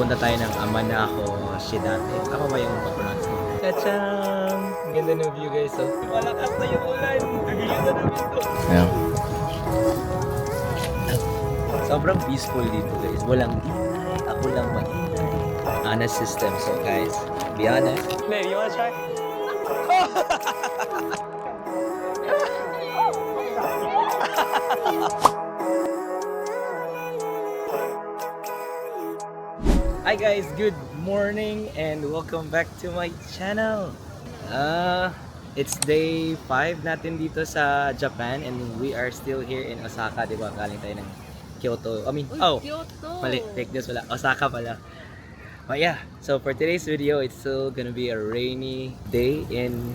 Papunta tayo ng Amanaho Shidate. Ako ba yung pag-pronounce mo? Tachang! Ang ganda ng view guys, oh. Malakas na yung ulan. Nagilis na namin ito. Yeah. Sobrang peaceful dito guys. Walang ingay. Ako lang maingay. Honest system. So guys, be honest. Babe, you wanna try? Hi guys, good morning and welcome back to my channel. It's day 5 natin dito sa Japan and we are still here in Osaka, di ba? Galing tayo ng Kyoto. Kyoto. Mali, take this wala. Osaka pala. But yeah, so for today's video, it's still gonna be a rainy day in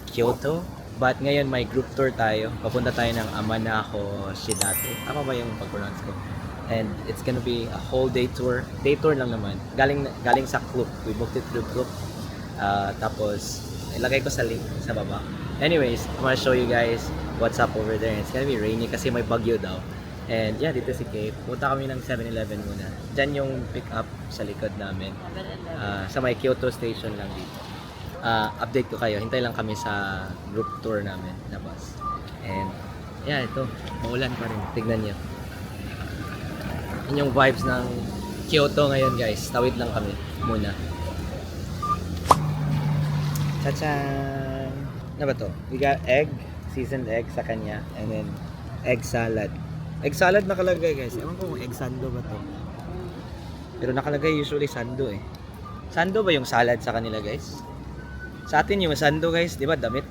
Kyoto. But ngayon may group tour tayo. Papunta tayo ng Amanaho Shidate. Tama ba yung pag-pronounce ko? And it's gonna be a whole day tour. Day tour lang naman. Galing sa Klook. We booked it through Klook. Tapos, ilagay ko sa link sa baba. Anyways, I'm gonna show you guys what's up over there. It's gonna be rainy kasi may bagyo daw. And yeah, dito si Kate. Punta kami ng 7-Eleven muna. Diyan yung pick up sa likod namin. Sa may Kyoto station lang dito. Update ko kayo. Hintay lang kami sa group tour namin na bus. And yeah, ito. Maulan pa rin. Tignan niyo. Yun yung vibes ng Kyoto ngayon guys. Tawid lang kami muna. Tachan! Ano ba to? We got egg, seasoned egg sa kanya, and then egg salad. Egg salad nakalagay guys. Ewan ko kung egg sando ba to. Pero nakalagay usually sando eh. Sando ba yung salad sa kanila guys? Sa atin yung sando guys, di ba damit?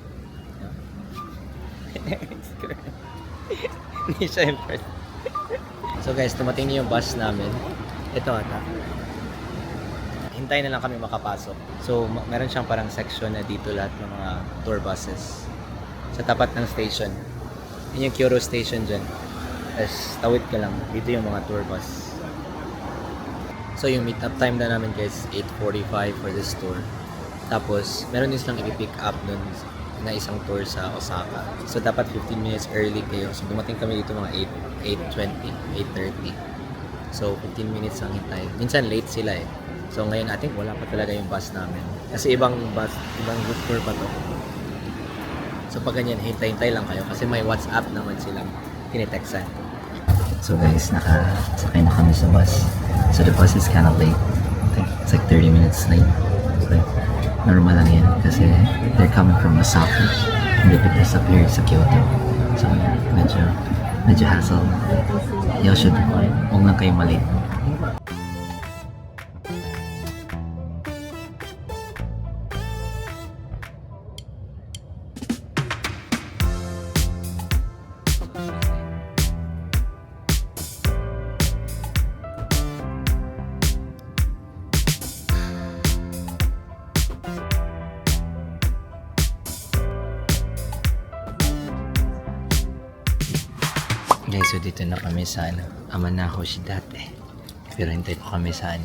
Hindi siya important. So guys, tumating na yung bus namin. Ito ata. Hintay na lang kami makapasok. So meron siyang parang section na dito lahat ng mga tour buses. Sa tapat ng station. Yun yung Kyoto station dyan. Tapos tawid ka lang. Dito yung mga tour bus. So yung meet up time na namin guys, 8:45 for this tour. Tapos meron din silang i-pick up dun na isang tour sa Osaka. So dapat 15 minutes early kayo. So dumating kami dito mga 8:20, 8:30. So 15 minutes lang hintay. Minsan late sila eh. So ngayon I think wala pa talaga yung bus namin. Kasi ibang group tour pa to. So pag ganyan, hintay-hintay lang kayo kasi may WhatsApp naman silang tinitextan. So guys, nakasakay na kami sa bus. So the bus is kind of late. I think it's like 30 minutes late. But normal lang yan kasi they're coming from Osaka and they picked us up here sa Kyoto. So medyo hassle. You should huwag lang kayo malate. Guys, so dito na kami sa Amanaho Shidate. Pero hintay ko kami sa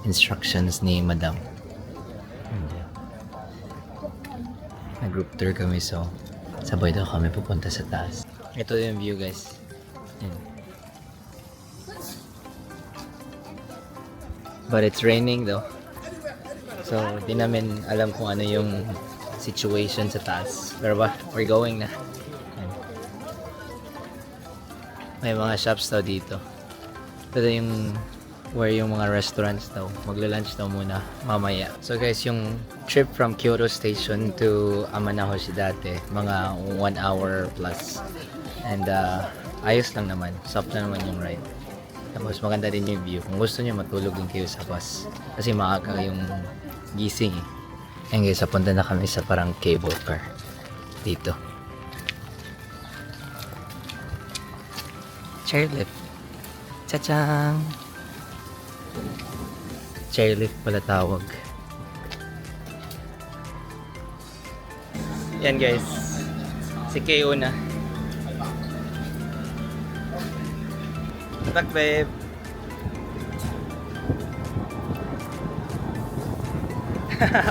instructions ni Madam. Nag-group tour kami, so sabay daw kami pupunta sa taas. Ito yung view guys. Yan. But it's raining though. So di namin alam kung ano yung situation sa taas. Pero we're going na. May mga shops daw dito. Ito yung where yung mga restaurants daw. Magla-lunch daw muna mamaya. So guys, yung trip from Kyoto Station to Amanaho Shidate, mga 1 hour plus. And ayos lang naman. Soft na naman yung ride. Tapos maganda din yung view. Kung gusto nyo, matulog din kayo sa bus. Kasi maaga yung gising eh. And guys, papunta na kami sa parang cable car. Dito. Chairlift. Tachang! Chairlift pala tawag. Yan guys. Si Keo na. Tak babe.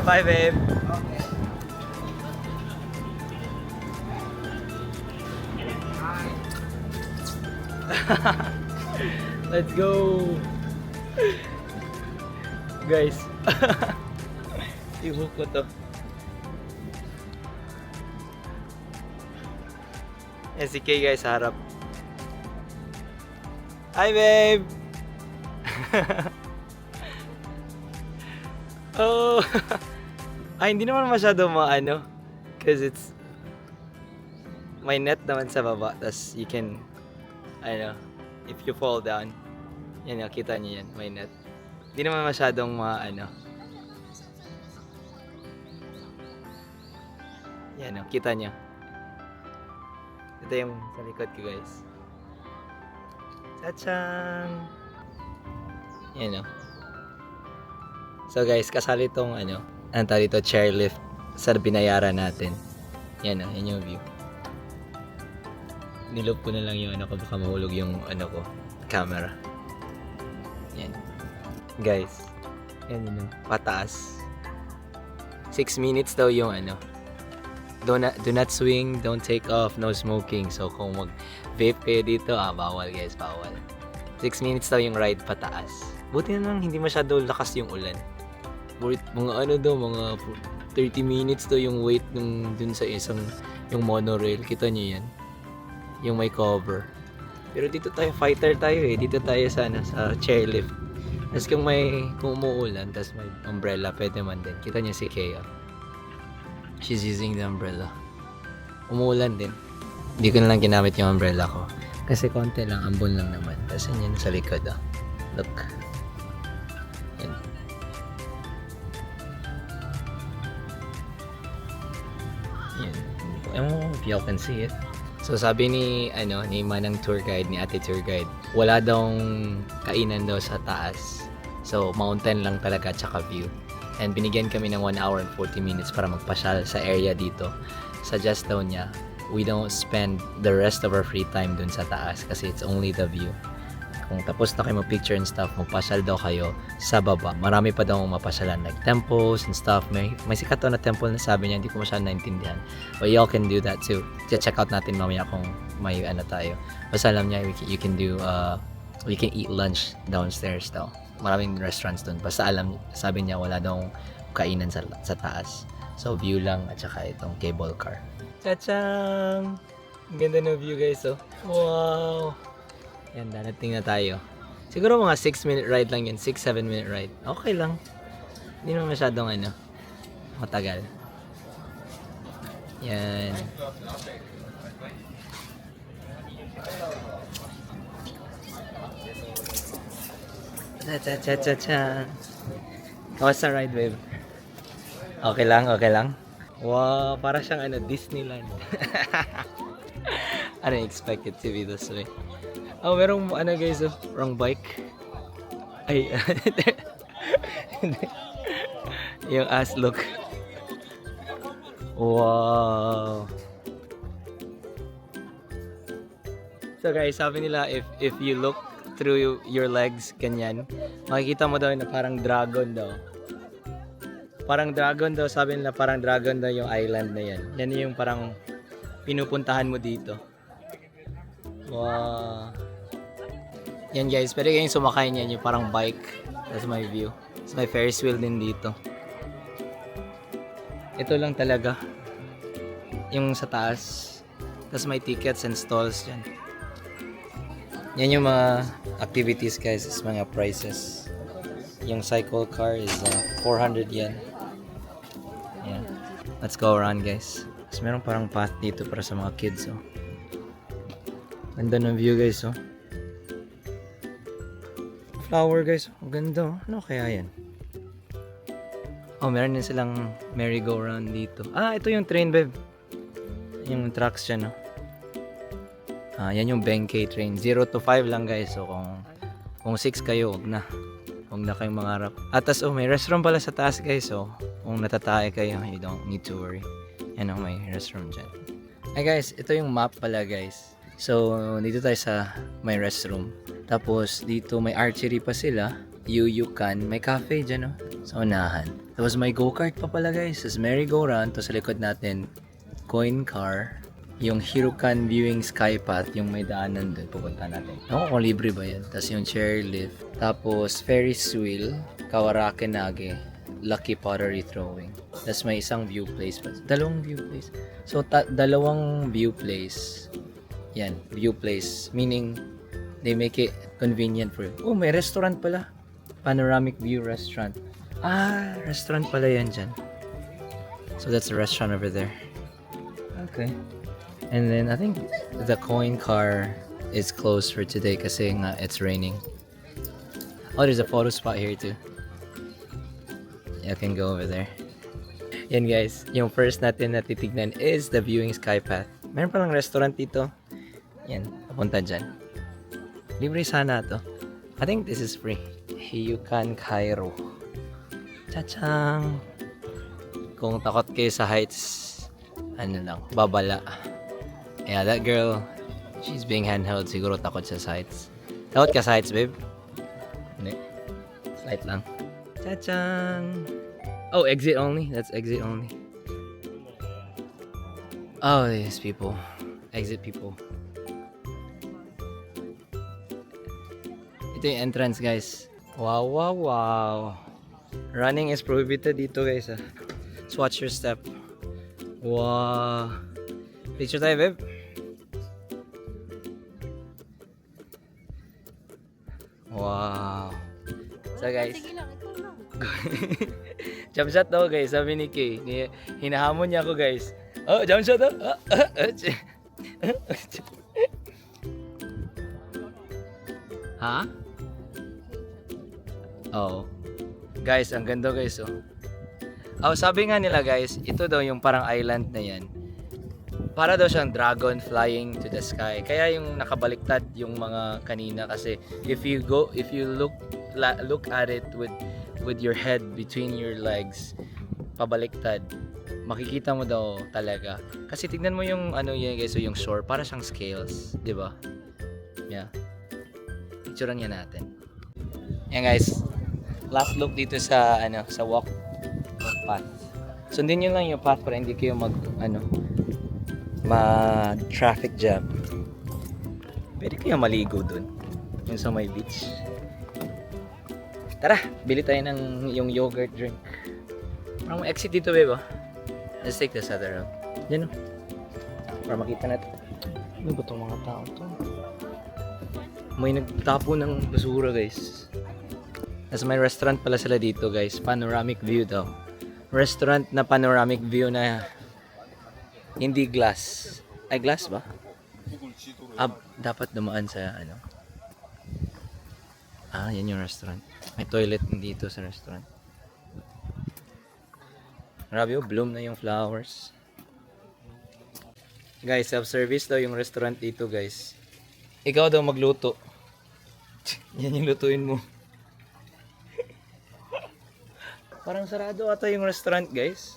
Bye babe. Let's go. Guys. I-hook ko to. Yan si Kay guys sa harap. Hi babe! Oh! Ay, hindi naman masyado maano. Cause it's... May net naman sa baba. Tas you can... Ano, if you fall down. Yan, nakita niyo yan. May net. Hindi naman masyadong maano. Yan o, kita niyo. Ito yung sa likod ko guys. Tachang! Yan o. So guys, kasali itong ano tawag dito, chairlift sa binayaran natin. Yan o, yan yung view. Niloop ko na lang yung ano ko, baka mahulog yung ano ko, camera. Yan. Guys, yan yun o, pataas. 6 minutes daw yung ano. Do not swing, don't take off, no smoking. So kung mag-vape kayo dito, bawal guys, bawal. 6 minutes daw yung ride pataas. Buti na lang hindi masyado lakas yung ulan. Mga ano daw, mga 30 minutes daw yung wait dun sa isang, yung monorail. Kita nyo yan? Yung may cover. Pero dito tayo, fighter tayo eh. Dito tayo sana sa chairlift. Tapos kung umuulan, tapos may umbrella, pwede man din. Kita nyo si Kea. She's using the umbrella. Umuulan din. Hindi ko na lang ginamit yung umbrella ko. Kasi konti lang, ambon lang naman. Tapos yan sa likod ah. Look. Yan. Yan. I don't know if y'all can see it. So sabi ni Manang tour guide, ni ate tour guide, wala daw kainan daw sa taas. So mountain lang talaga tsaka view. And binigyan kami ng 1 hour and 40 minutes para magpasyal sa area dito. Suggest daw niya, we don't spend the rest of our free time dun sa taas kasi it's only the view. Kung tapos na kayo mag-picture and stuff, magpasyal daw kayo sa baba. Marami pa daw mapasyalan like temples and stuff. May sikat daw na temple na sabi niya, hindi ko masyadong naintindihan. But y'all can do that too. Check out natin mamaya kung may ano tayo. Basta alam niya, you can do, we can eat lunch downstairs daw. Maraming restaurants doon. Basta sabi niya wala daw kainan sa taas. So view lang at saka itong cable car. Tachang! Ang ganda ng view guys oh. Wow! Yan, darating na tayo. Siguro mga 6-minute ride lang yun. 6-7 minute ride. Okay lang. Hindi naman masyadong matagal. Yan. Cha-cha-cha-cha-cha. Kamusta ride, babe? Okay lang, okay lang. Wow, para siyang Disneyland. I didn't expect it to be this way. Oh, merong guys, wrong bike. Ay, yung ass look. Wow. So guys, sabi nila if you look through your legs, ganyan, makikita mo daw na parang dragon daw. Parang dragon daw, sabi nila parang dragon daw yung island na yan. Yan yung parang pinupuntahan mo dito. Wow. Yan guys, pwede kayong sumakay niyan, yung parang bike. That's my view. So may Ferris wheel din dito. Ito lang talaga. Yung sa taas. Tapos may tickets and stalls dyan. Yan yung mga activities guys, is mga prices. Yung cycle car is 400 yen. Yeah. Let's go around guys. Tapos meron parang path dito para sa mga kids oh. Ganda ng view guys oh. Flower guys, ang ganda oh. Ano kaya yan? Oh, meron din silang merry-go-round dito. Ah, ito yung train babe. Yung tracks dyan oh. Yan yung Benkei train. 0 to 5 lang guys. So kung 6 kayo, wag na. Huwag na kayong mangarap. At tas, may restaurant pala sa taas guys. So kung natatay kayo, you don't need to worry. Yan ang may restaurant dyan. Ay guys, ito yung map pala guys. So dito tayo sa may restroom. Tapos dito may archery pa sila. Yuyukan. May cafe dyan oh. Sa unahan. Tapos may go-kart pa pala guys. Tapos merry-go-round. Tapos sa likod natin, coin car. Yung Hirukan Viewing Sky Path, yung may daanan doon, pupunta natin. Ako kung libre ba yan. Tapos yung chairlift. Tapos Ferris wheel, Kawarake Nage, Lucky Pottery Throwing. Tapos may isang view place pa. Dalawang view place. So, dalawang view place. Yan, view place. Meaning, they make it convenient for you. Oh, may restaurant pala. Panoramic View Restaurant. Ah, restaurant pala yan dyan. So, that's the restaurant over there. Okay. And then, I think the coin car is closed for today kasi nga it's raining. Oh, there's a photo spot here too. You can go over there. Yan guys, yung first natin na titignan is the Viewing Sky Path. Meron palang restaurant dito. Yan, papunta dyan. Libre sana to. I think this is free. Hiyukan Cairo. Chachang! Kung takot kayo sa heights, ano lang, babala. Yeah, that girl, she's being handheld. Siguro takot siya sa heights. Takot ka sa heights, babe? Hindi. Slight lang. Chachang! Oh, exit only? That's exit only. Oh, these people. Exit people. Ito yung entrance, guys. Wow, wow, wow. Running is prohibited dito, guys. So watch your step. Wow. Picture tayo, babe. Wow. So, guys. Jump shot daw, guys. Sabi ni Kay. Hinahamon niya ako, guys. Oh, jump shot daw. Ha? Oh. Guys, ang ganda guys oh. Oh, sabi nga nila guys, ito daw yung parang island na yan. Para daw siyang dragon flying to the sky. Kaya yung nakabaliktad yung mga kanina kasi if you look at it with your head between your legs, pabaliktad, makikita mo daw talaga. Kasi tignan mo yung ano yan guys, so yung shore, para siyang scales, 'di ba? Yeah. Picturean niya natin. Yan guys. Last look dito sa sa walk path. Sundin niyo lang yung path para hindi kayo traffic jam. Pwede kayo maligo dun. Yung sa may beach. Tara, bili tayo ng yung yogurt drink. Parang exit dito, babe. Let's take this other road. Yan o. Para makita natin. Ano ba itong mga tao to? May nagtapo ng basura, guys. As may restaurant pala sila dito, guys. Panoramic view daw. Restaurant na panoramic view na hindi glass. Ay, glass ba? Dapat dumaan sa yan yung restaurant. May toilet dito sa restaurant. Grabe, bloom na yung flowers. Guys, self-service daw yung restaurant dito, guys. Ikaw daw magluto. Yan yung lutuin mo. Parang sarado ata yung restaurant, guys.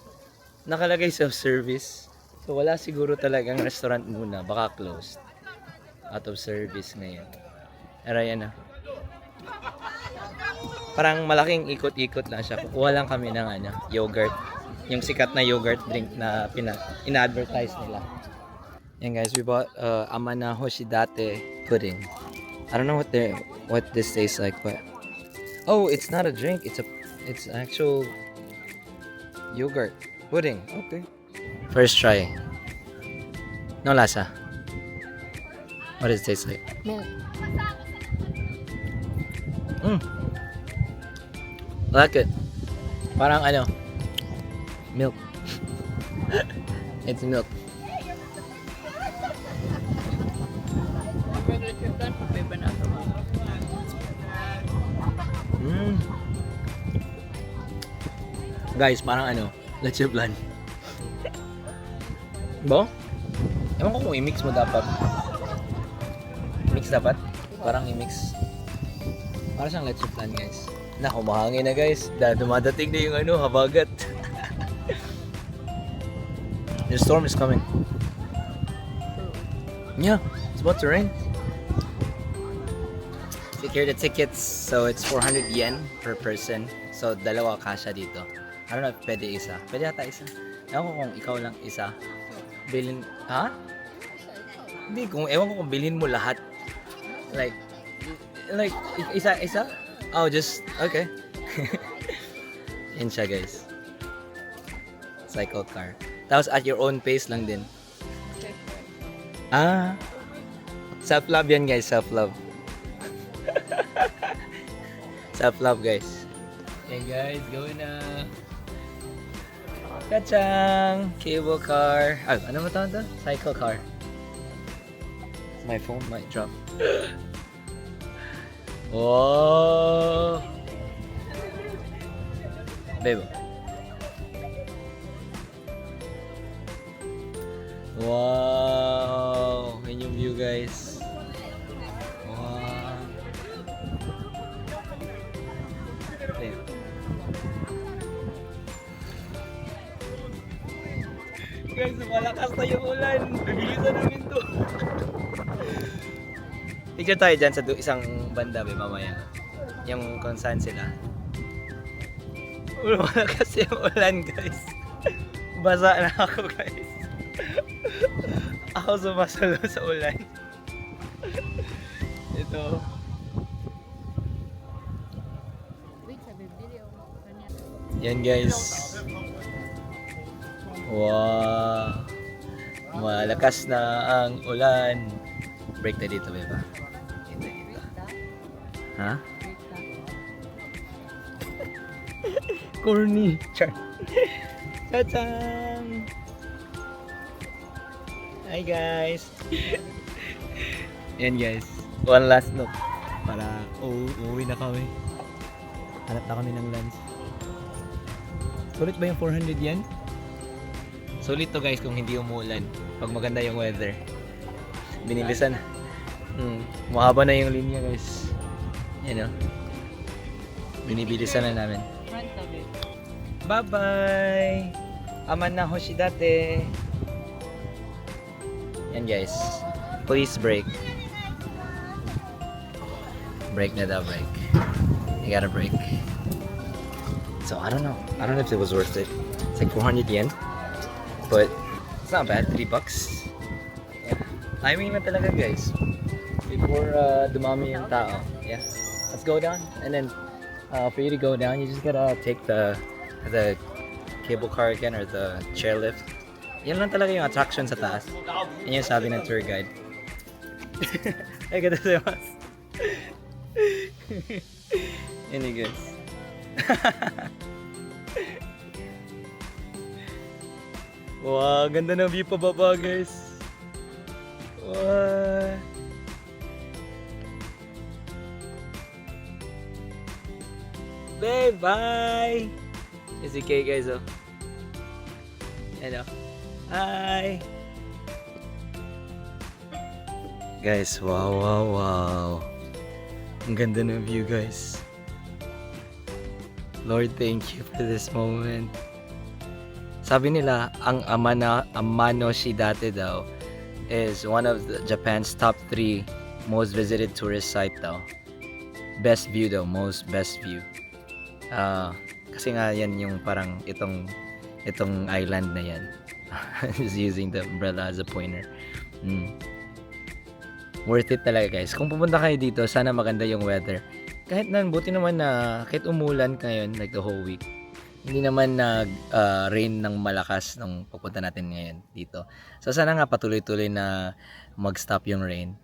Nakalagay self-service. So wala siguro talagang restaurant muna. Baka closed. Out of service ngayon. Pero yan na. Parang malaking ikot-ikot lang siya. Kukuha lang kami ng yogurt. Yung sikat na yogurt drink na ina-advertise nila. Yan guys, we bought Amana Hoshidate pudding. I don't know what this tastes like, but oh, it's not a drink. It's actual yogurt pudding. Okay. First try. No lasa. What does it taste like? Milk. I like it. Parang milk. It's milk. Guys, parang leche flan. Bo? Ewan ko kung i-mix mo dapat. Mix dapat? Parang i-mix. Para siyang leche flan, guys. Naku, mahangin na, guys. Dumadating na yung habagat. The storm is coming. Yeah, it's about to rain. Secure the tickets. So, it's 400 yen per person. So, dalawa kasha dito. I don't know if pwede isa. Pwede ata isa. Ewan ko kung ikaw lang isa. Bilin, ha? Hindi, kung ewan ko kung bilhin mo lahat. Like, isa? Oh, just, okay. Yan siya, guys. Cycle car. Tapos at your own pace lang din. Ah, self-love yan, guys. Self-love. Self-love, guys. Hey, guys. Go na. Kachang! Cable car. Ah, ano mo tawag doon? Cycle car. My phone might drop. Oh! Babe. Wow! Yan yung view, guys. Wow! Babe. Guys, malakas na yung ulan. Bibilisan namin to. Picture tayo dyan sa isang banda, be, mamaya. Yung kung saan sila. Malakas yung ulan, guys. Basa na ako, guys. Ako sumasalo sa ulan. Ito. Yan, guys. Wow. Malakas na ang ulan. Break na dito, beba. Dito. Ha? Corny. Char. Tachang! Hi, guys. Yan, guys. One last look. Para uuwi na kami. Hanap na kami ng lunch. Sulit ba yung 400 yan? Sulit to, guys, kung hindi umuulan. Pag maganda yung weather. Binibisan. Mahaba na yung linya, guys. Yan o. Binibilisan na namin. Bye-bye! Aman na Hoshidate! Yan, guys. Please brake. Brake na daw, brake. You gotta brake. So, I don't know. I don't know if it was worth it. It's like 400 yen. But, it's not bad. $3. Yeah. Timing na talaga, guys. Before dumami yung tao. Yeah. Let's go down. And then, for you to go down, you just gotta take the cable car again or the chairlift. Yan lang talaga yung attraction sa taas. Yan yung sabi ng tour guide. Ay, ganda sa mas. Yan yung guys. Wow, ganda ng view pa baba, guys. Wow. Babe, bye! Is it okay, guys? Oh. Hello. Hi! Guys, wow, wow, wow. Ang ganda ng view, guys. Lord, thank you for this moment. Sabi nila, ang Amanoshidate daw is one of Japan's top 3 most visited tourist site daw. Best view daw, most best view. Kasi nga yan yung parang itong island na yan. Just using the umbrella as a pointer. Worth it talaga, guys. Kung pupunta kayo dito, sana maganda yung weather. Kahit buti naman na kahit umulan ngayon, like the whole week, hindi naman rain ng malakas nung pupunta natin ngayon dito. So sana nga patuloy-tuloy na mag-stop yung rain.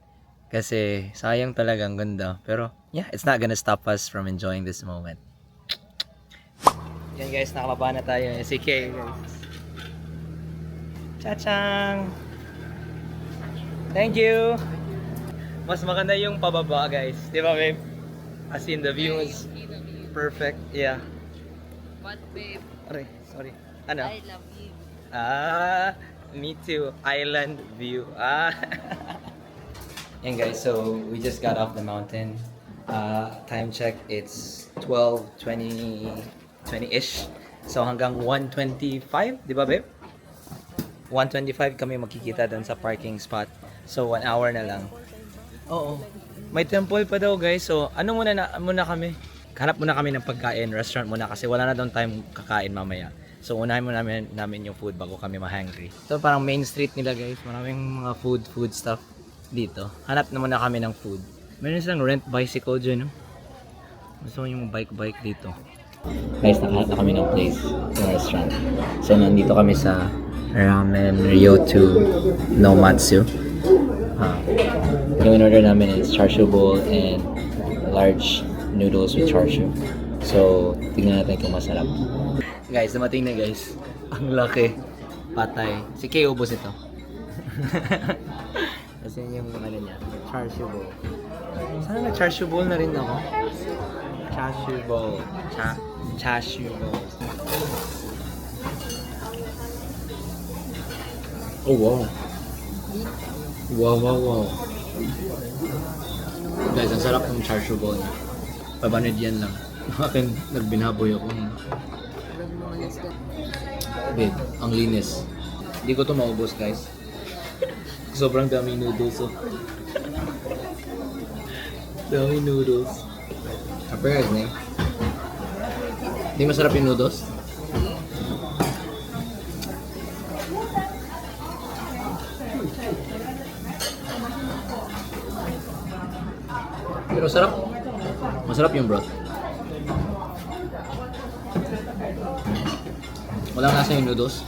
Kasi sayang talaga, ang ganda. Pero yeah, it's not gonna stop us from enjoying this moment. Yan, guys, nakababa na tayo. SK, guys. Chachang! Thank you! Mas maganda yung pababa, guys. Di ba, babe? As in, the view is perfect. Yeah. But babe, Sorry. Ano? I love you. Me too. Island view. Yan, guys, so we just got off the mountain. Time check, it's 12:20-ish. So hanggang 1:25, di ba, babe? 1:25 kami makikita doon sa parking spot. So 1 hour na lang. Oo. May temple pa daw, guys. So ano muna kami? Hanap muna kami ng pagkain, restaurant muna kasi wala na daw time kakain mamaya. So unahin muna namin yung food bago kami ma-hungry. So parang main street nila, guys. Maraming mga food stuff. dito. Hanap na muna kami ng food. Meron silang rent bicycle dyan, no? Gusto ko yung bike dito. Guys, nakahanap na kami ng place, ng restaurant. So, nandito kami sa Ramen Ryoto Nomatsu. Yung in-order namin is char siu bowl and large noodles with char siu. So, tingnan natin kung masarap. Guys, dumating na guys. Ang laki. Patay. Si Kay ubos ito. Kasi yung ano niya, char siu bowl. Sana na char siu bowl na rin ako. Char siu bowl. Char siu bowl. Oh wow. Wow. Guys, ang sarap ng char siu bowl niya. 500 yen lang. Akin, nagbinaboy ako. Babe, ang linis. Hindi ko to maubos guys. Sobrang daming noodles oh. Daming noodles. Kapag na eh. Hindi masarap yung noodles? Pero sarap. Masarap yung broth. Walang nasa yung noodles.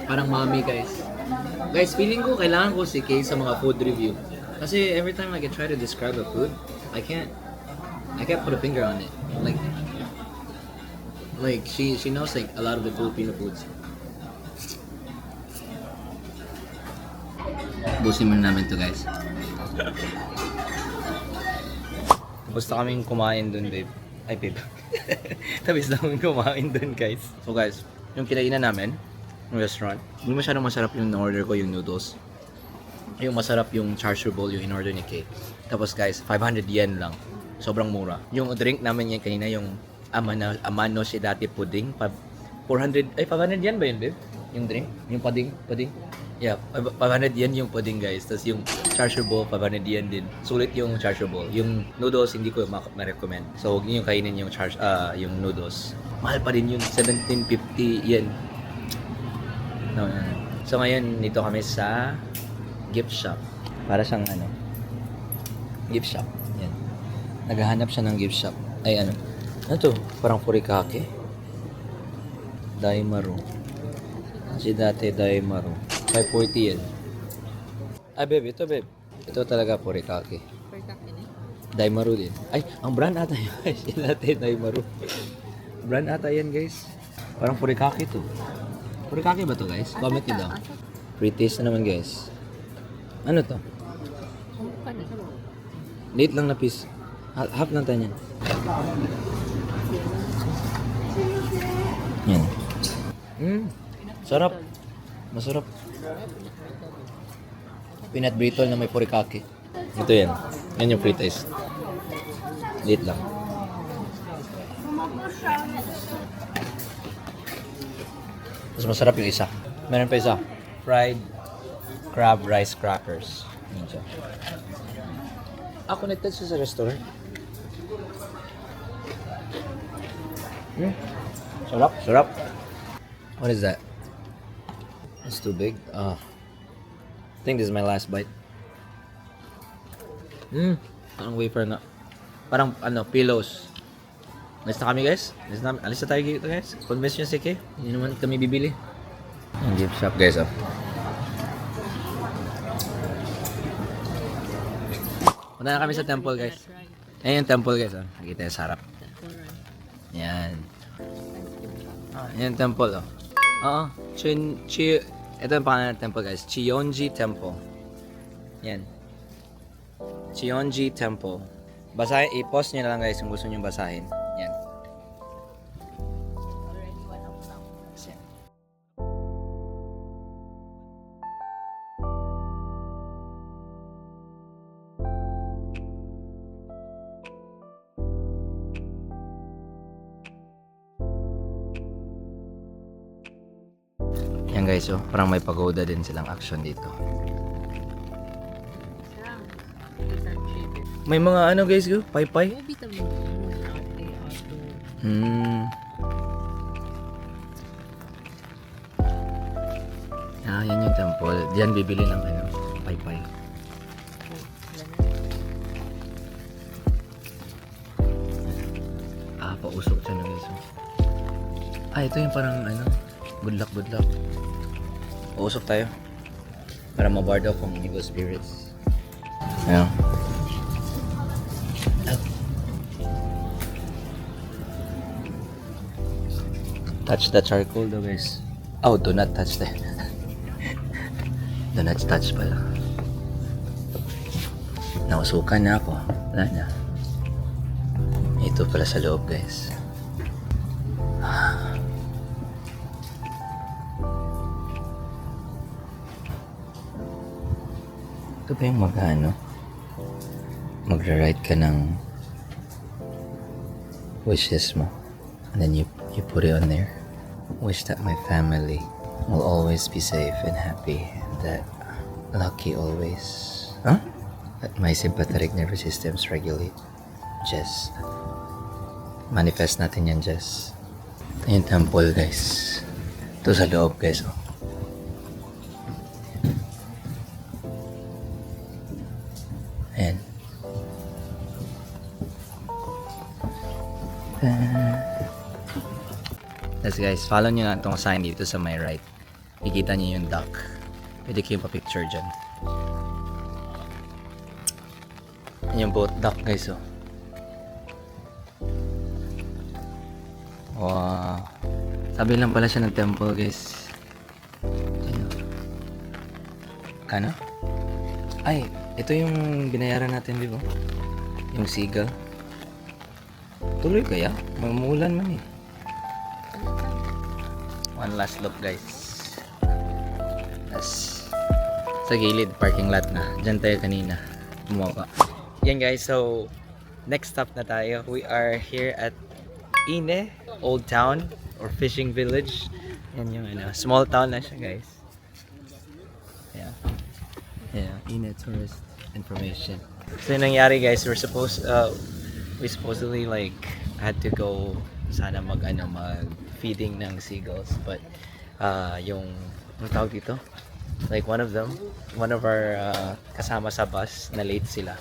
Parang mommy guys. Guys, feeling ko kailangan ko si Kay sa mga food review. Kasi every time like, I try to describe a food, I can't put a finger on it. Like she knows like a lot of the Filipino foods. Busin muna namin to guys. Tapos na kaming kumain dun, babe. Ay, babe. Tapos na kaming kumain dun, guys. So guys, yung kinainan namin, yung restaurant, hindi masyadong masarap yung in-order ko, yung noodles. Yung masarap yung char siu bowl, yung in-order ni Kay. Tapos guys, 500 yen lang. Sobrang mura. Yung drink namin yan kanina, yung Amano Shidate pudding, 500 yen ba yun, babe? Yung drink? Yung pudding? Yeah, 500 yen yung pudding guys. Tapos yung char siu bowl, 500 yen din. Sulit yung char siu bowl. Yung noodles, hindi ko ma-recommend. So, huwag niyo kainin yung yung noodles. Mahal pa rin yun, 1750 yen. No. So, ngayon, dito kami sa gift shop. Para siyang gift shop. Yan. Naghahanap siya ng gift shop. Ay, ano to? Parang furikake. Daimaru. Shidate Daimaru. 540 yan. Ay, babe. Ito, babe. Ito talaga furikake. Daimaru din. Ay, ang brand ata yun. Shidate Daimaru. Brand ata yan, guys. Parang furikake to. Furikake ba to, guys? Comment nyo daw. Pre-taste na naman, guys. Ano to? Late lang na piece. Half lang tayo yan. Yan. Sarap. Masarap. Peanut brittle na may furikake. Ito yan. Yan yung pre-taste. Late lang. Mas masarap yung isa. Meron pa isa. Fried crab rice crackers. Yan siya. Connected siya sa restaurant. Sarap. What is that? It's too big. I think this is my last bite. Parang wafer na. Parang pillows. Alis na kami guys. Alis na tayo dito guys. Convince nyo si Kay. Hindi naman kami bibili. Ang gift shop guys. Punta na kami sa temple guys. Ayan yung temple guys. Nakita yung sarap. Yan. Yan yung temple Oo. Ito yung pangalan ng temple guys. Chiyonji Temple. Yan. Chiyonji Temple. Basahin, i-post nyo na lang guys kung gusto nyo basahin. Yan. Yan guys, parang may pagoda din silang action dito. May mga guys, pay-pay. Yan yung temple. Diyan bibili ng pay-pay. Ito yung parang ano, good luck, good luck. Uusok tayo. Para ma-ward off ang evil spirits. Ayan. Touch the charcoal though guys. Oh, do not touch that. Do not touch pala. Nausukan na ako. Wala na. Ito pala sa loob guys. Ito ba yung mag-ano? Magra-write ka ng wishes mo. And then you put it on there. Wish that my family will always be safe and happy. And that lucky always. Huh? That my sympathetic nervous systems regulate. Jess. Manifest natin yan, Jess. Ito yung temple, guys. Ito sa loob, guys. Oh. Ayan. Yes guys, follow nyo na itong sign dito sa my right. Ikita nyo yung duck. Pwede kayong pa-picture dyan. Yan yung boat duck guys oh. Wow. Sabi lang pala siya ng temple guys. Kano? Ay, ito yung binayaran natin di ba? Yung seagull. Tuloy kaya? Mamulan man eh. One last look guys. Yes. Sa gilid, parking lot na. Diyan tayo kanina. Bumaba. Yan guys, so next stop na tayo. We are here at Ine, Old Town or Fishing Village. Yan yung ano, small town na siya guys. Yeah. Yeah, Ine tourist information. So yung nangyari guys, we supposedly like had to go sana mag feeding ng seagulls, but yung ano tawag dito, like one of our kasama sa bus na late sila,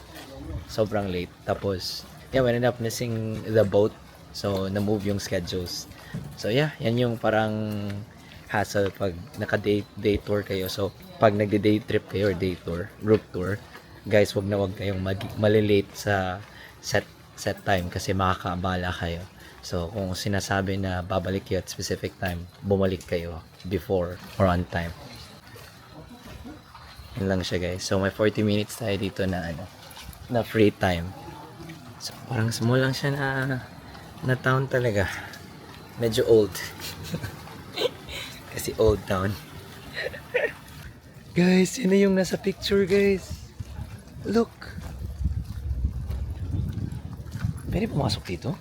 sobrang late, tapos yeah, we ended up missing the boat, so na-move yung schedules. So yeah, yan yung parang hassle pag naka-day tour kayo. So pag nagde-day trip kayo or day tour, group tour, guys, wag kayong malilate sa set time kasi makakaabala kayo. So, kung sinasabi na babalik kayo at specific time, bumalik kayo before or on time. Yun lang siya guys. So, may 40 minutes tayo dito na na free time. So, parang small lang siya na town talaga. Medyo old. Kasi old town. Guys, yun na yung nasa picture guys. Look. Pwede pumasok dito?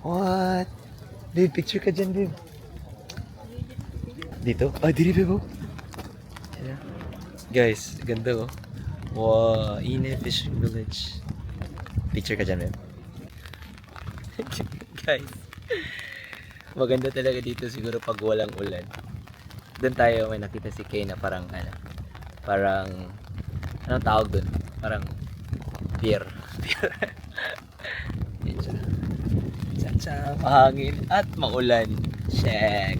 What? Babe, picture ka dyan, babe. Dito? Ah, diri, babe, oh. Guys, ganda, oh. Wow, Ine Fishing Village. Picture ka dyan, babe. Guys, maganda talaga dito siguro pag walang ulan. Doon tayo may nakita si Kay na parang, anong tawag doon? Parang, pier. Yan siya. Sa mahangin at maulan. Check.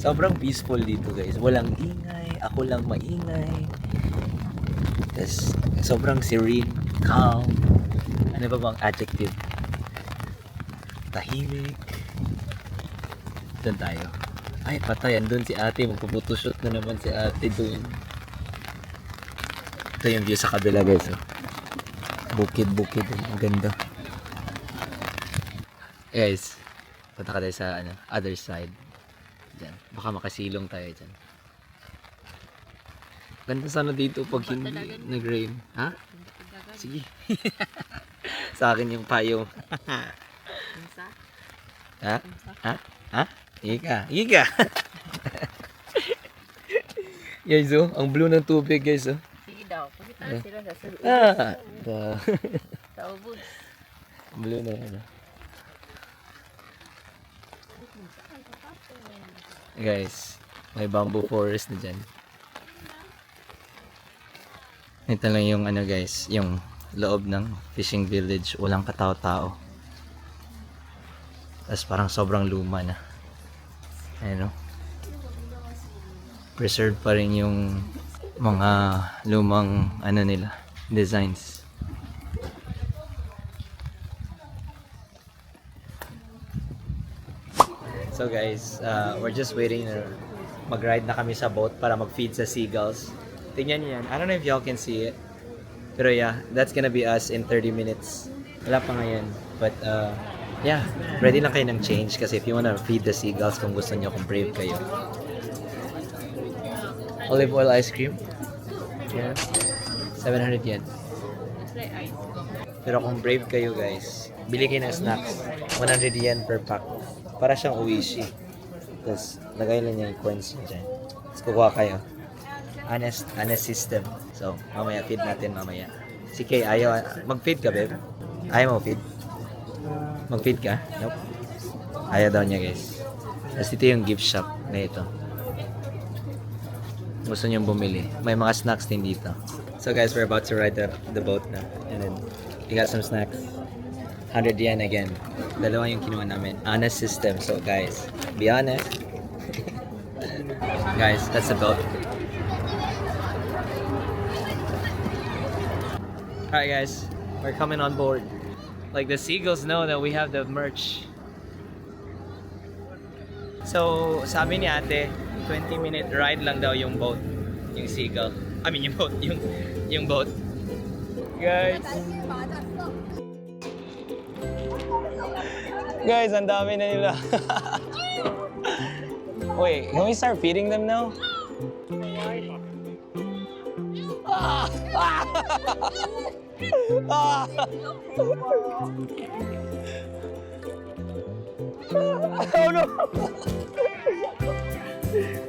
Sobrang peaceful dito guys. Walang ingay. Ako lang maingay. Tapos sobrang serene. Calm. Ano ba bang adjective? Tahimik. Doon tayo. Ay patay. Andun si ate. Magpuputoshoot na naman si ate doon. Ito yung view sa kabila guys. Oh. Bukid-bukid. Ang ganda. Guys, punta ka tayo sa other side. Diyan. Baka makasilong tayo dyan. Ganda sana dito pag hindi nag-rain. Ha? Sige. Sa akin yung payo. Ha? Ha? Ha? Iga. Iga. Guys, oh. Ang blue ng tubig, guys, oh. Sige daw. Pagkita sila sa ubod. Sa ubod. Blue na yan, oh. Guys, may bamboo forest na dyan. Ito lang yung guys, yung loob ng fishing village. Walang katao-tao. Tapos parang sobrang luma na. Ayan o. Preserved pa rin yung mga lumang ano nila, designs. So guys, we're just waiting na mag-ride na kami sa boat para mag-feed sa seagulls. Tingnan niyo yan. I don't know if y'all can see it. Pero yeah, that's gonna be us in 30 minutes. Wala pa ngayon. But yeah, ready lang kayo ng change kasi if you wanna feed the seagulls kung gusto niyo, kung brave kayo. Olive oil ice cream. Yeah. 700 yen. Pero kung brave kayo guys, bili kayo ng snacks. 100 yen per pack. Para siyang uishi. Tapos, lagay lang niya yung coins niya dyan. Tapos, kukuha kayo. Honest system. So, mamaya, feed natin mamaya. Si Kay, ayaw. Mag-feed ka, babe? Ayaw mo feed? Mag-feed ka? Nope. Ayaw daw niya, guys. Tapos, dito yung gift shop na ito. Gusto niyong bumili. May mga snacks din dito. So, guys, we're about to ride the boat na. And then, we got some snacks. 100 yen again. Dalawa yung kinuha namin. Honest system. So guys, be honest. Guys, that's the boat. Alright guys, we're coming on board. Like the seagulls know that we have the merch. So, sabi ni ate, 20-minute ride lang daw yung boat. Yung seagull. I mean yung boat. Yung boat. Guys. Guys, ang dami na nila. Wait, can we start feeding them now? Ah! Ah! Ah! Oh no!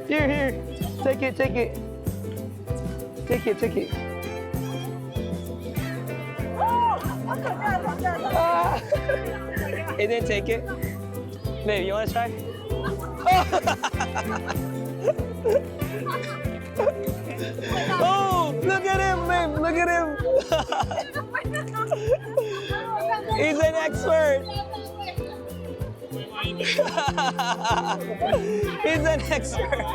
Here. Take it. Take it. Ah! He didn't take it. Babe, you wanna try? Oh, look at him, babe. Look at him. He's an expert. He's an expert.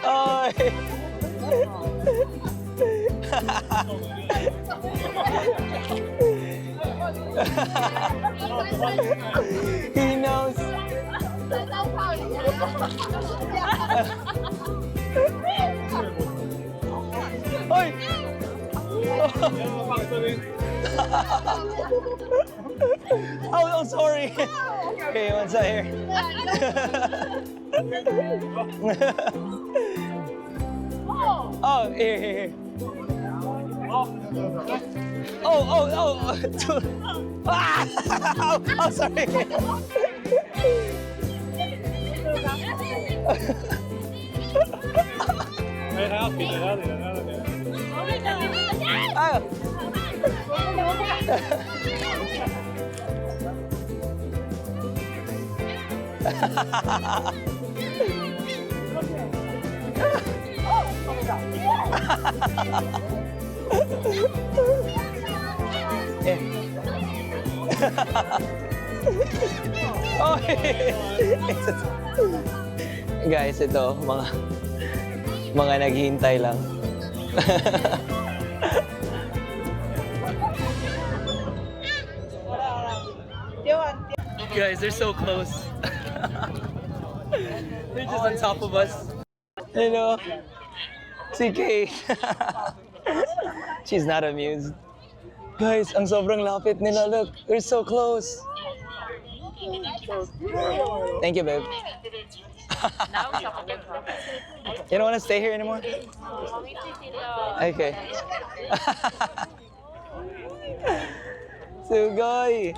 Oh. He knows. Oy! Oh, sorry. Okay, what's that here? Oh, here. Oh. Ah! Oh, sorry. Ah. Oh, guys, ito mga naghihintay lang. Guys, they're so close. They're just on top of us. Hello. CK. She's not amused. Guys, ang sobrang lapit nila. Look, they're so close. Thank you, babe. You don't want to stay here anymore? Okay. Sugoi.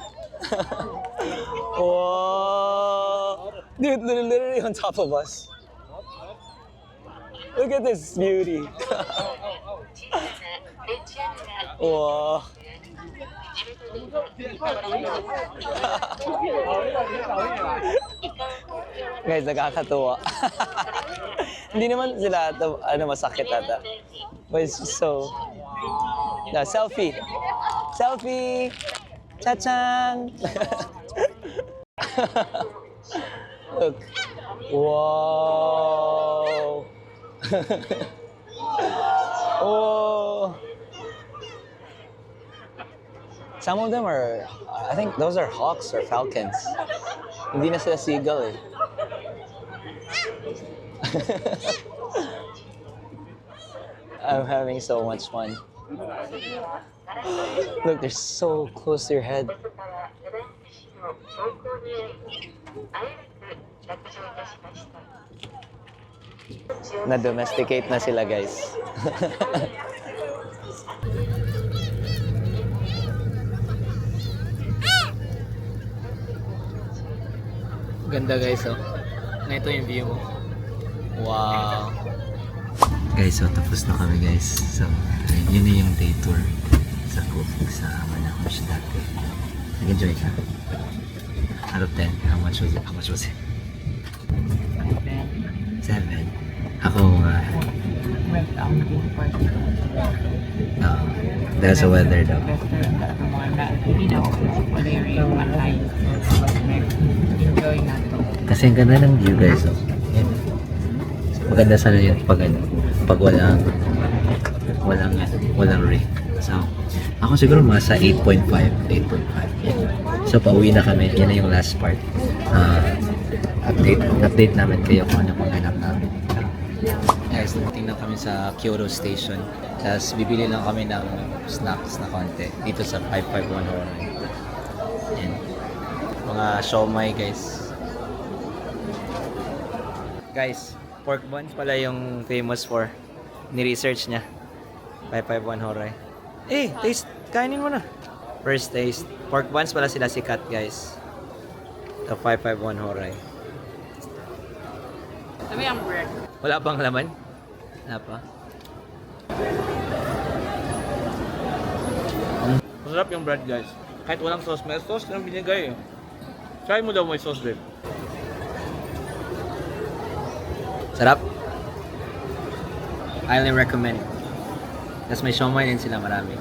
Whoa. Dude, they're literally on top of us. Look at this beauty. Whoa. Guys, nakakatuwa. Hindi naman sila masakit ata. But it's so... No, selfie! Selfie! Cha-chang! Look. Wow! Oh! Some of them are, I think those are hawks or falcons. Hindi na sila seagull eh. I'm having so much fun. Look, they're so close to your head. Na-domesticate na sila, guys. Ganda, guys, oh. Ito yung view mo. Wow. Guys, so tapos na kami, guys. So, yun na yung day tour sa Cook sa Manakos dati. Nag-enjoy ka? Out of 10, how much was it? 7. Ako, dahil sa weather daw. Kasi ang ganda ng view, guys. Oh. Yan. Maganda sana yun pag walang rain. So, ako siguro masa 8.5. Yan. So, pauwi na kami. Yan na yung last part. Update namin kayo kung ano pang ganap namin. Guys, dumating na kami sa Kyoto Station. Tapos bibili lang kami ng snacks na konti dito sa 551 Horai. Yan. Mga siomai, guys. Guys, pork buns pala yung famous for. Ni-research niya. 551 Horai. Taste. Kainin mo na. First taste. Pork buns pala sila sikat, guys. The 551 Horai. Sabi ang bread. Wala pang laman? Wala pa. Masarap yung bread, guys. Kahit walang sauce, may sauce lang binigay eh. Try mo daw may sauce, babe. Sarap. Highly recommend. Tapos may siomai din sila, marami.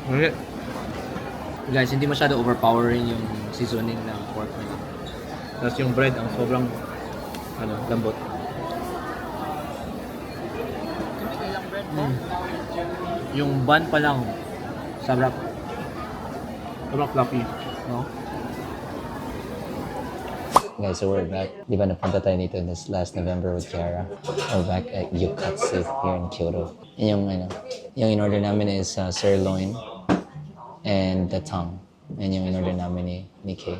Okay. Guys, hindi masyado overpowering yung seasoning ng pork nila. Tapos yung bread, ang sobrang lambot. Ilang bread mo? Yung bun pa lang, sarap. Sobrang fluffy, no? Guys, so we're back. Di ba napunta tayo dito this last November with Kiara? We're back at Yukatsu here in Kyoto. Yung in-order namin is sirloin and the tongue. Yan yung in-order namin ni Kay.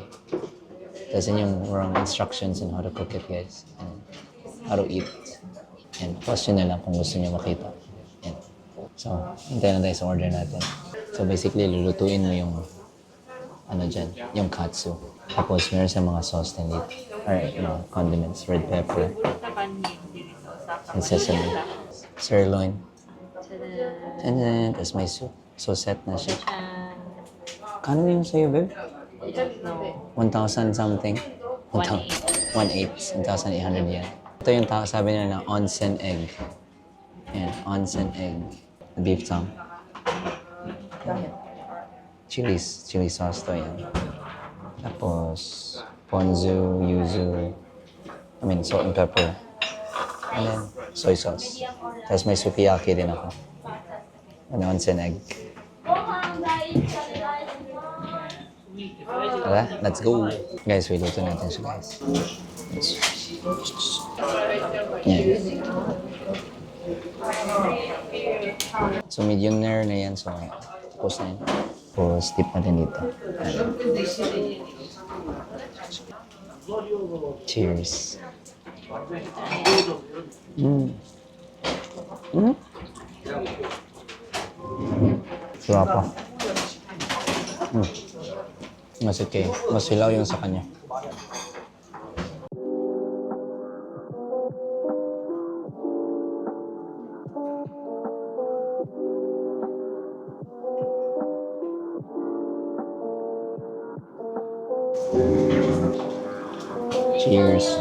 Tapos yun yung wrong instructions on how to cook it, guys. And how to eat. And question na lang kung gusto niyo makita. Yan. So, hintayin na tayo sa order natin. So basically, lulutuin mo yung yung katsu. Tapos meron sa mga sauce din dito. Or, condiments, red pepper, and sesame. Sirloin. And then, tapos may soup. So, set na siya. Kano yung sa'yo, babe? 1,000 something? 1,800 yen. Ito yung sabi nila na onsen egg. Ayan, onsen egg. Beef tongue. Chili sauce to yan. Tapos, ponzu, yuzu, salt and pepper. And then, soy sauce. Tapos may sukiyaki din ako. And onsen egg. Tara, let's go. Guys, luto natin siya, guys. Yan. So, medium rare na yan. So, tapos na yan. Tapos, tip natin dito. Cheers. Sarap pa. Mas okay. Mas hilaw yung sa kanya. Cheers.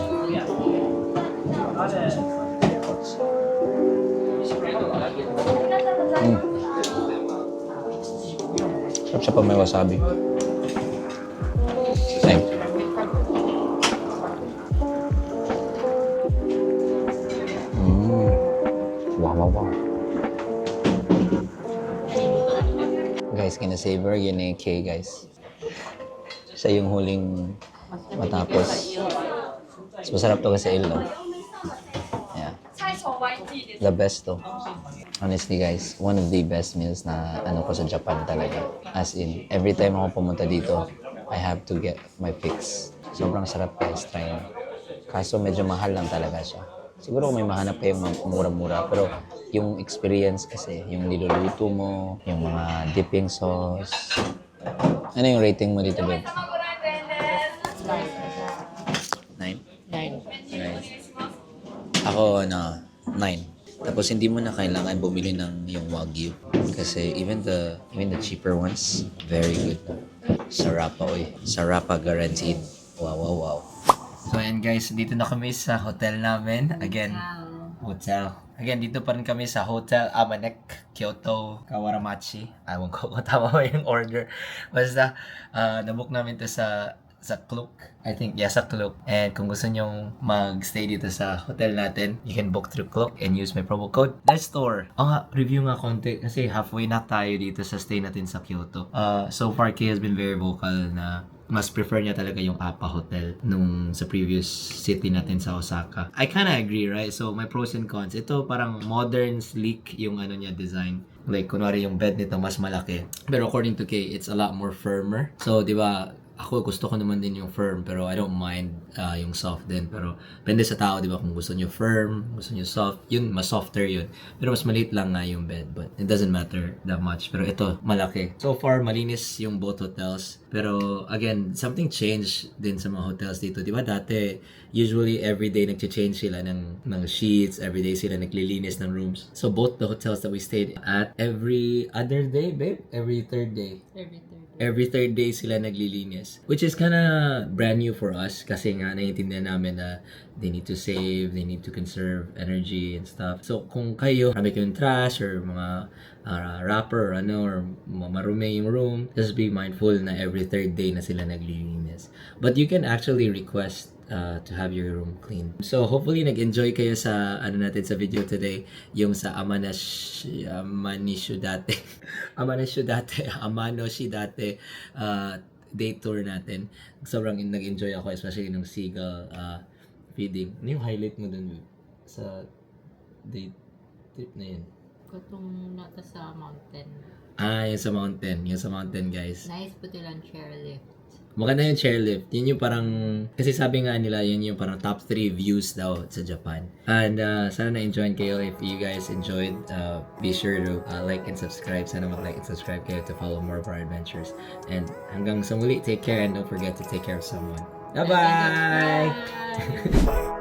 Sarap siya pag may wasabi. Thank you. Wow. Guys, kina-savor yun eh, K guys. Siya yung huling matapos. Mas masarap to kasi ilo. Yeah. The best to. Honestly guys, one of the best meals na ano ko sa Japan talaga. As in, every time ako pumunta dito, I have to get my fix. Sobrang sarap guys, try nyo. Kaso medyo mahal lang talaga siya. Siguro kung may mahanap kayong mura-mura, pero yung experience kasi, yung niluluto mo, yung mga dipping sauce. Ano yung rating mo dito, babe? 9? 9. Ako, 9. Tapos hindi mo na kailangan bumili ng yung Wagyu. Kasi even the cheaper ones, very good. Sarapa, oy. Sarapa guaranteed. Wow. So ayan guys, dito na kami sa hotel namin. Again, hotel. Again, dito pa rin kami sa Hotel Amanek, Kyoto, Kawaramachi. Ewan ko kung tama ba yung order. Basta, nabook namin to sa Klook. I think, sa Klook. And kung gusto nyong mag-stay dito sa hotel natin, you can book through Klook and use my promo code. Next store. Review nga konti kasi halfway na tayo dito sa stay natin sa Kyoto. So far, Kay has been very vocal na mas prefer niya talaga yung Appa Hotel nung sa previous city natin sa Osaka. I kinda agree, right? So, may pros and cons. Ito parang modern, sleek yung ano niya design. Like, kunwari yung bed nito mas malaki. Pero according to Kay, it's a lot more firmer. So, di ba, ako gusto ko naman din yung firm pero I don't mind yung soft din. Pero depende sa tao, di ba? Kung gusto niyo firm, gusto niyo soft, yun, mas softer yun. Pero mas maliit lang nga yung bed. But it doesn't matter that much. Pero ito, malaki. So far, malinis yung both hotels. Pero again, something changed din sa mga hotels dito. Di ba dati, usually everyday nag-change sila ng sheets. Everyday sila naglilinis ng rooms. So both the hotels that we stayed at, every other day, babe? Every third day? Every third day sila naglilinis. Which is kinda brand new for us kasi nga naiintindihan namin na they need to save, they need to conserve energy and stuff. So kung kayo, marami kayong trash or mga wrapper or ano, or marumi yung room, just be mindful na every third day na sila naglilinis. But you can actually request to have your room clean. So hopefully nag-enjoy kayo sa ano natin sa video today, yung sa Amanoshidate day tour natin. Sobrang nag-enjoy ako, especially nung seagull feeding. Ano yung highlight mo dun sa day trip na yun? Kung nata sa mountain. Yung sa mountain guys. Nice puti lang chairlift. Maganda yung chairlift. Yun yung parang, kasi sabi nga nila, yun yung parang top 3 views daw sa Japan. And sana na-enjoy kayo. If you guys enjoyed, be sure to like and subscribe. Sana mag-like and subscribe kayo to follow more of our adventures. And hanggang sa muli, take care and don't forget to take care of someone. Bye-bye! Bye!